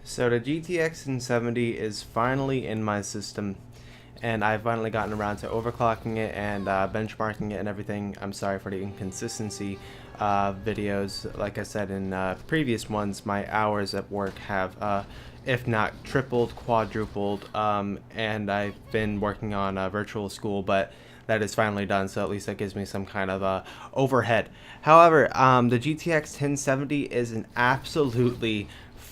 So the GTX 1070 is finally in my system, and I've finally gotten around to overclocking it and benchmarking it and everything. I'm sorry for the inconsistency videos. Like I said in previous ones, my hours at work have, if not tripled, quadrupled, and I've been working on virtual school, but that is finally done, so at least that gives me some kind of overhead. However, the GTX 1070 is an absolutely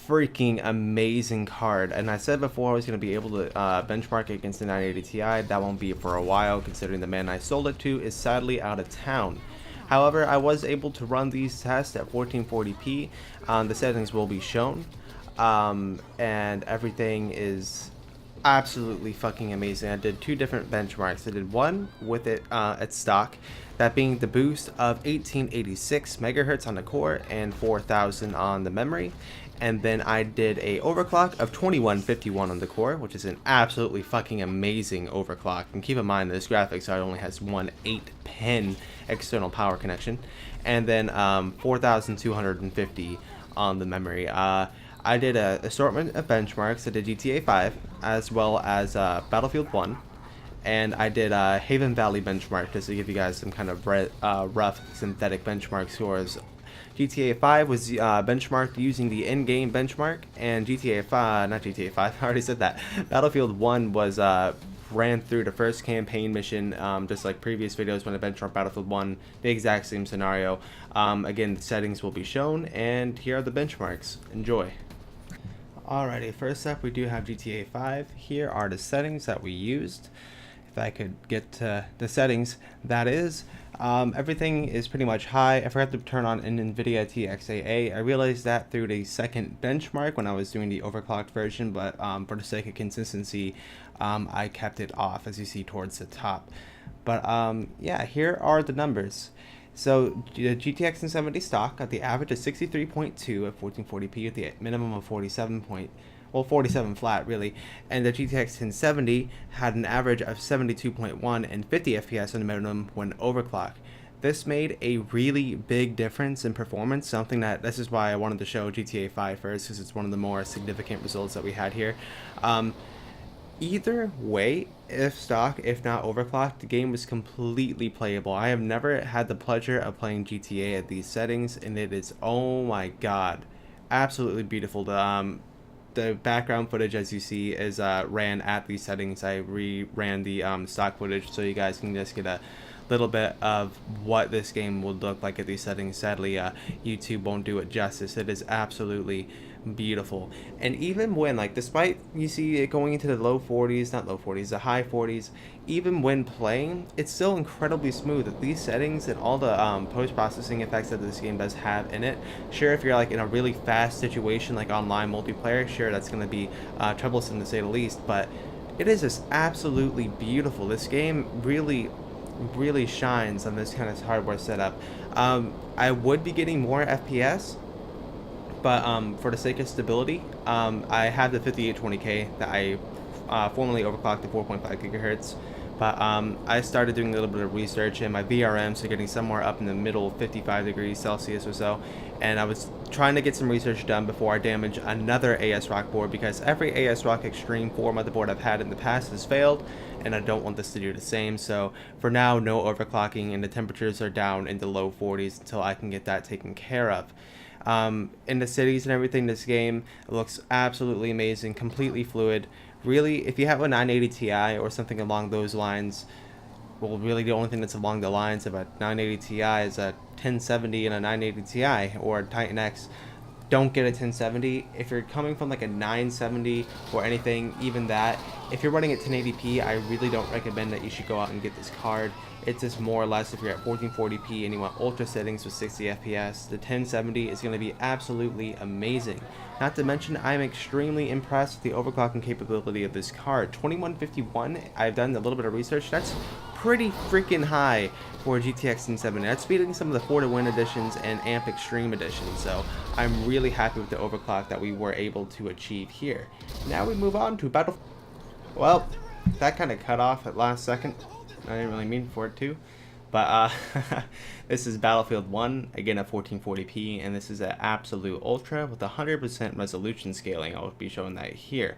freaking amazing card, and I said before I was going to be able to benchmark it against the 980 Ti. That won't be for a while, considering the man I sold it to is sadly out of town. However, I was able to run these tests at 1440p. The settings will be shown, and everything is absolutely fucking amazing. I did two different benchmarks. I did one with it at stock, that being the boost of 1886 megahertz on the core and 4000 on the memory, and then I did a overclock of 2151 on the core, which is an absolutely fucking amazing overclock. And keep in mind this graphics card only has one 8-pin external power connection, and then 4250 on the memory. I did an assortment of benchmarks. I did GTA 5 as well as Battlefield 1, and I did Haven Valley benchmark just to give you guys some kind of rough synthetic benchmark scores. GTA 5 was benchmarked using the in-game benchmark, and GTA 5, not GTA 5, I already said that. Battlefield 1 was ran through the first campaign mission, just like previous videos when I benchmarked Battlefield 1, the exact same scenario. Again, the settings will be shown, and here are the benchmarks. Enjoy. Alrighty, first up we do have GTA 5. Here are the settings that we used. If I could get to the settings, that is. Everything is pretty much high. I forgot to turn on an NVIDIA TXAA. I realized that through the second benchmark when I was doing the overclocked version, but for the sake of consistency, I kept it off, as you see towards the top. But yeah, here are the numbers. So the GTX 1070 stock got the average of 63.2 at 1440p with the minimum of 47 flat really, and the GTX 1070 had an average of 72.1 and 50 FPS on the minimum when overclocked. This made a really big difference in performance, something that this is why I wanted to show GTA 5 first, because it's one of the more significant results that we had here. Either way, if stock, if not overclocked, the game was completely playable. I have never had the pleasure of playing GTA at these settings, and it is, oh my god, absolutely beautiful. The background footage, as you see, is ran at these settings. I re-ran the stock footage so you guys can just get a little bit of what this game would look like at these settings. Sadly, YouTube won't do it justice. It is absolutely beautiful. And even when, like, despite you see it going into the low 40s, not low 40s, the high 40s, even when playing, it's still incredibly smooth. At these settings and all the post-processing effects that this game does have in it, sure, if you're like in a really fast situation like online multiplayer, sure, that's going to be troublesome to say the least, but it is just absolutely beautiful. This game really shines on this kind of hardware setup. I would be getting more FPS, but for the sake of stability, I have the 5820K that I formerly overclocked to 4.5 gigahertz. But I started doing a little bit of research, and my VRMs are getting somewhere up in the middle 55 degrees Celsius or so, and I was trying to get some research done before I damage another ASRock board, because every ASRock Extreme 4 motherboard I've had in the past has failed, and I don't want this to do the same. So for now, no overclocking, and the temperatures are down in the low 40s until I can get that taken care of. In the cities and everything, this game looks absolutely amazing, completely fluid. Really, if you have a 980 Ti or something along those lines, well, really the only thing that's along the lines of a 980 Ti is a 1070 and a 980 Ti or a Titan X. Don't get a 1070. If you're coming from like a 970 or anything, even that, if you're running at 1080p, I really don't recommend that you should go out and get this card. It's just more or less if you're at 1440p and you want ultra settings with 60 FPS, the 1070 is going to be absolutely amazing. Not to mention, I'm extremely impressed with the overclocking capability of this card. 2151, I've done a little bit of research, that's pretty freaking high for a GTX 1070. That's beating some of the 4-to-Win editions and AMP Extreme editions, so I'm really happy with the overclock that we were able to achieve here. Now we move on to Battle. Well, that kind of cut off at last second. I didn't really mean for it to. But this is Battlefield 1, again at 1440p, and this is an absolute ultra with 100% resolution scaling. I'll be showing that here.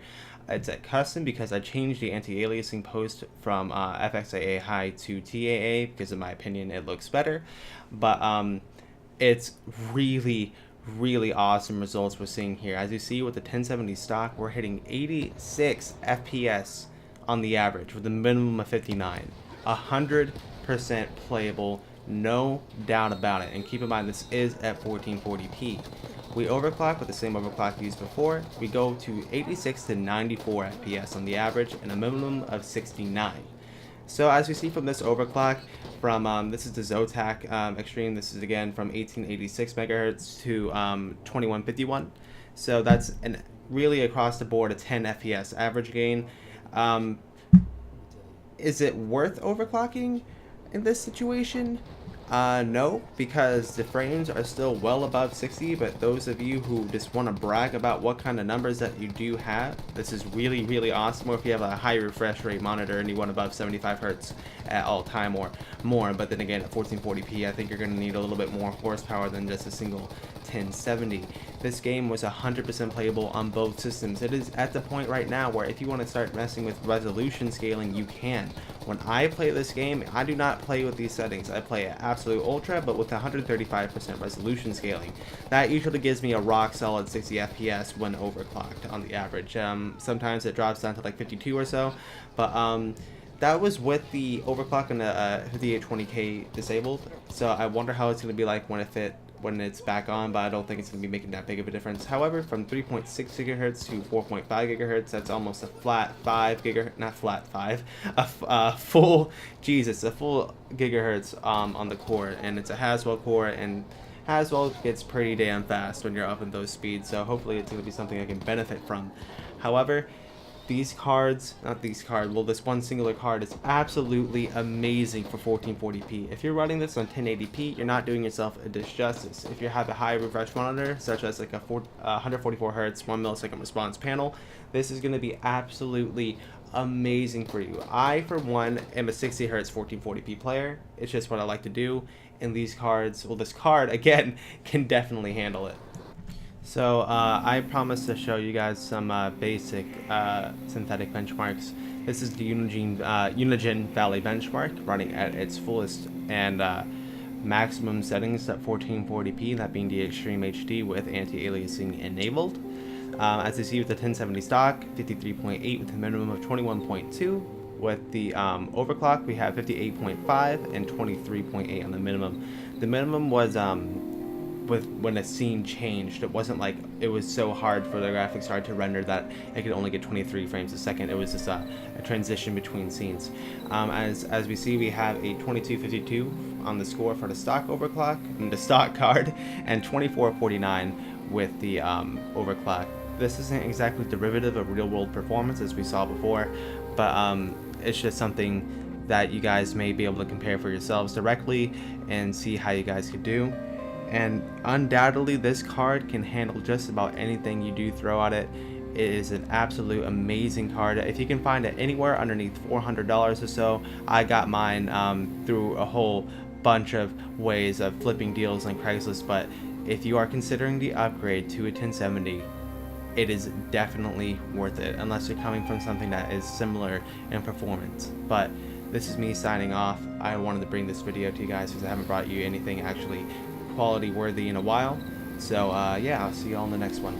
It's at custom because I changed the anti-aliasing post from FXAA high to TAA because in my opinion it looks better. But it's really awesome results we're seeing here. As you see with the 1070 stock, we're hitting 86 FPS on the average with a minimum of 59. 100% playable, no doubt about it. And keep in mind, this is at 1440p. We overclock with the same overclock used before. We go to 86 to 94 FPS on the average and a minimum of 69. So as we see from this overclock, from this is the Zotac Extreme. This is again from 1886 megahertz to 2151. So that's really across the board a 10 FPS average gain. Is it worth overclocking in this situation? No, because the frames are still well above 60, but those of you who just want to brag about what kind of numbers that you do have, this is really awesome. Or if you have a high refresh rate monitor and you want above 75 hertz at all time or more, but then again at 1440p, I think you're going to need a little bit more horsepower than just a single 1070. This game was 100% playable on both systems. It is at the point right now where if you want to start messing with resolution scaling, you can. When I play this game, I do not play with these settings. I play at absolute ultra, but with 135% resolution scaling. That usually gives me a rock solid 60 FPS when overclocked on the average. Sometimes it drops down to like 52 or so, but that was with the overclock and the 5820K disabled. So I wonder how it's going to be like when it's back on, but I don't think it's going to be making that big of a difference. However, from 3.6 gigahertz to 4.5 gigahertz, that's almost a flat 5 gigahertz, not flat 5, a full gigahertz on the core, and it's a Haswell core, and Haswell gets pretty damn fast when you're up in those speeds, so hopefully it's going to be something I can benefit from. However, this one singular card is absolutely amazing for 1440p. If you're running this on 1080p, you're not doing yourself a disjustice. If you have a high refresh monitor, such as like a 144 hertz 1 millisecond response panel, this is going to be absolutely amazing for you. I, for one, am a 60 hertz 1440p player. It's just what I like to do, and these cards, well, this card again can definitely handle it. So I promised to show you guys some basic synthetic benchmarks. This is the Unigine Valley benchmark running at its fullest and maximum settings at 1440p, that being the Extreme HD with anti-aliasing enabled. As you see with the 1070 stock, 53.8 with a minimum of 21.2. With the overclock, we have 58.5 and 23.8 on the minimum. The minimum was when a scene changed, it wasn't like it was so hard for the graphics card to render that it could only get 23 frames a second. It was just a transition between scenes. As we see, we have a 2252 on the score for the stock overclock and the stock card, and 2449 with the overclock. This isn't exactly derivative of real-world performance as we saw before, but it's just something that you guys may be able to compare for yourselves directly and see how you guys could do. And undoubtedly this card can handle just about anything you do throw at it. It is an absolute amazing card. If you can find it anywhere underneath $400 or so, I got mine through a whole bunch of ways of flipping deals on Craigslist. But if you are considering the upgrade to a 1070, it is definitely worth it, unless you're coming from something that is similar in performance. But this is me signing off. I wanted to bring this video to you guys because I haven't brought you anything actually quality worthy in a while. So yeah, I'll see you all in the next one.